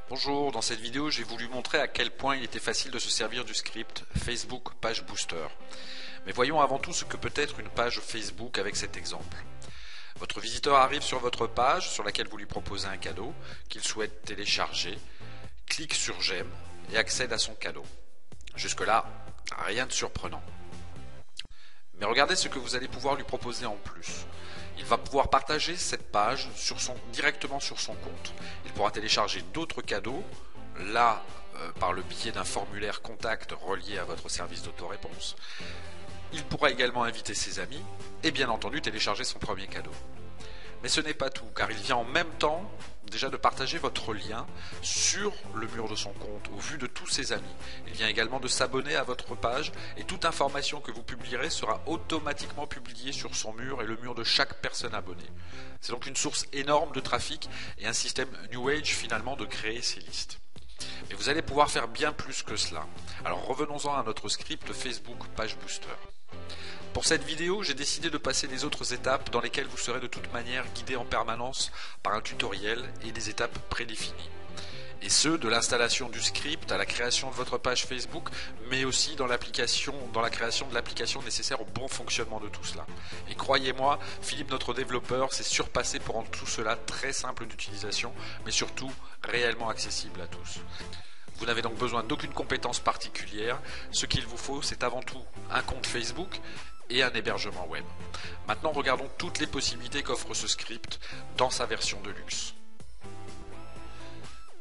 Bonjour, dans cette vidéo j'ai voulu montrer à quel point il était facile de se servir du script Facebook Page Booster. Mais voyons avant tout ce que peut être une page Facebook avec cet exemple. Votre visiteur arrive sur votre page sur laquelle vous lui proposez un cadeau qu'il souhaite télécharger, clique sur j'aime et accède à son cadeau. Jusque là, rien de surprenant. Mais regardez ce que vous allez pouvoir lui proposer en plus. Il va pouvoir partager cette page directement sur son compte. Il pourra télécharger d'autres cadeaux, là par le biais d'un formulaire contact relié à votre service d'autoréponse. Il pourra également inviter ses amis et bien entendu télécharger son premier cadeau. Mais ce n'est pas tout, car il vient en même temps déjà de partager votre lien sur le mur de son compte au vu de tous ses amis. Il vient également de s'abonner à votre page et toute information que vous publierez sera automatiquement publiée sur son mur et le mur de chaque personne abonnée. C'est donc une source énorme de trafic et un système New Age finalement de créer ces listes. Mais vous allez pouvoir faire bien plus que cela. Alors revenons-en à notre script Facebook Page Booster. Pour cette vidéo, j'ai décidé de passer les autres étapes dans lesquelles vous serez de toute manière guidé en permanence par un tutoriel et des étapes prédéfinies. Et ce, de l'installation du script à la création de votre page Facebook, mais aussi dans la création de l'application nécessaire au bon fonctionnement de tout cela. Et croyez-moi, Philippe, notre développeur, s'est surpassé pour rendre tout cela très simple d'utilisation, mais surtout réellement accessible à tous. Vous n'avez donc besoin d'aucune compétence particulière. Ce qu'il vous faut, c'est avant tout un compte Facebook et un hébergement web. Maintenant, regardons toutes les possibilités qu'offre ce script dans sa version de luxe.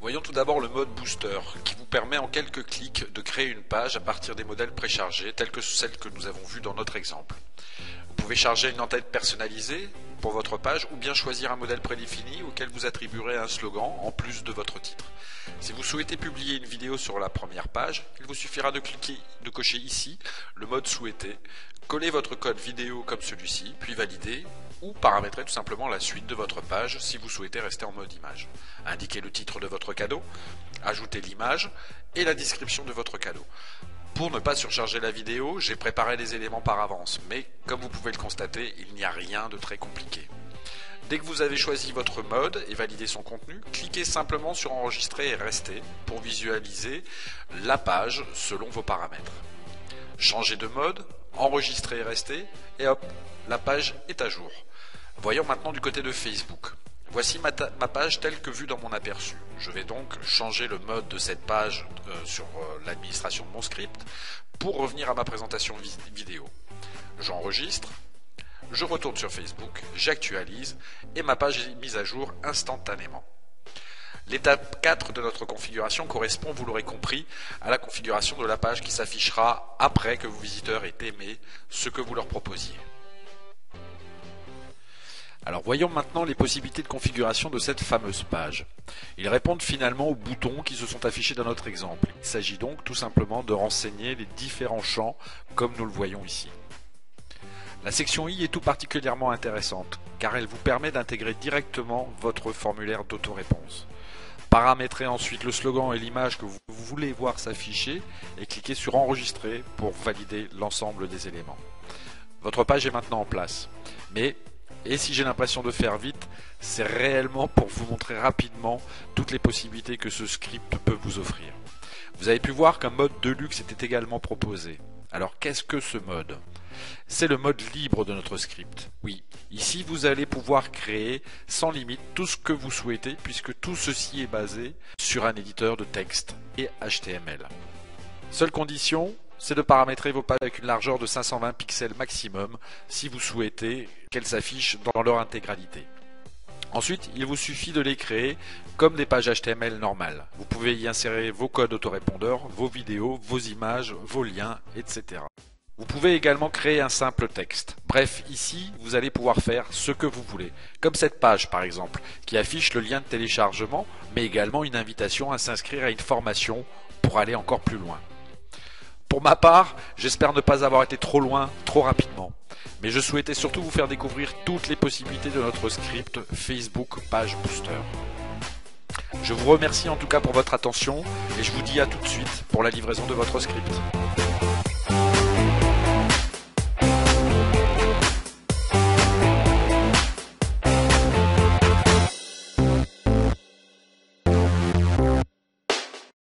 Voyons tout d'abord le mode Booster, qui vous permet en quelques clics de créer une page à partir des modèles préchargés, tels que celles que nous avons vues dans notre exemple. Vous pouvez charger une en-tête personnalisée pour votre page ou bien choisir un modèle prédéfini auquel vous attribuerez un slogan en plus de votre titre. Si vous souhaitez publier une vidéo sur la première page, il vous suffira de cocher ici le mode souhaité, coller votre code vidéo comme celui-ci, puis valider ou paramétrer tout simplement la suite de votre page si vous souhaitez rester en mode image. Indiquez le titre de votre cadeau, ajoutez l'image et la description de votre cadeau. Pour ne pas surcharger la vidéo, j'ai préparé des éléments par avance, mais comme vous pouvez le constater, il n'y a rien de très compliqué. Dès que vous avez choisi votre mode et validé son contenu, cliquez simplement sur enregistrer et rester pour visualiser la page selon vos paramètres. Changez de mode, enregistrez et restez, et hop, la page est à jour. Voyons maintenant du côté de Facebook. Voici ma page telle que vue dans mon aperçu. Je vais donc changer le mode de cette page sur l'administration de mon script pour revenir à ma présentation vidéo. J'enregistre, je retourne sur Facebook, j'actualise et ma page est mise à jour instantanément. L'étape 4 de notre configuration correspond, vous l'aurez compris, à la configuration de la page qui s'affichera après que vos visiteurs aient aimé ce que vous leur proposiez. Alors voyons maintenant les possibilités de configuration de cette fameuse page. Ils répondent finalement aux boutons qui se sont affichés dans notre exemple. Il s'agit donc tout simplement de renseigner les différents champs comme nous le voyons ici. La section I est tout particulièrement intéressante car elle vous permet d'intégrer directement votre formulaire d'autoréponse. Paramétrez ensuite le slogan et l'image que vous voulez voir s'afficher et cliquez sur enregistrer pour valider l'ensemble des éléments. Votre page est maintenant en place. Et si j'ai l'impression de faire vite, c'est réellement pour vous montrer rapidement toutes les possibilités que ce script peut vous offrir. Vous avez pu voir qu'un mode de luxe était également proposé. Alors qu'est-ce que ce mode ? C'est le mode libre de notre script. Oui, ici vous allez pouvoir créer sans limite tout ce que vous souhaitez puisque tout ceci est basé sur un éditeur de texte et HTML. Seule condition, c'est de paramétrer vos pages avec une largeur de 520 pixels maximum si vous souhaitez qu'elles s'affichent dans leur intégralité. Ensuite, il vous suffit de les créer comme des pages HTML normales. Vous pouvez y insérer vos codes autorépondeurs, vos vidéos, vos images, vos liens, etc. Vous pouvez également créer un simple texte. Bref, ici, vous allez pouvoir faire ce que vous voulez. Comme cette page par exemple, qui affiche le lien de téléchargement, mais également une invitation à s'inscrire à une formation pour aller encore plus loin. Pour ma part, j'espère ne pas avoir été trop loin, trop rapidement. Mais je souhaitais surtout vous faire découvrir toutes les possibilités de notre script Facebook Page Booster. Je vous remercie en tout cas pour votre attention et je vous dis à tout de suite pour la livraison de votre script.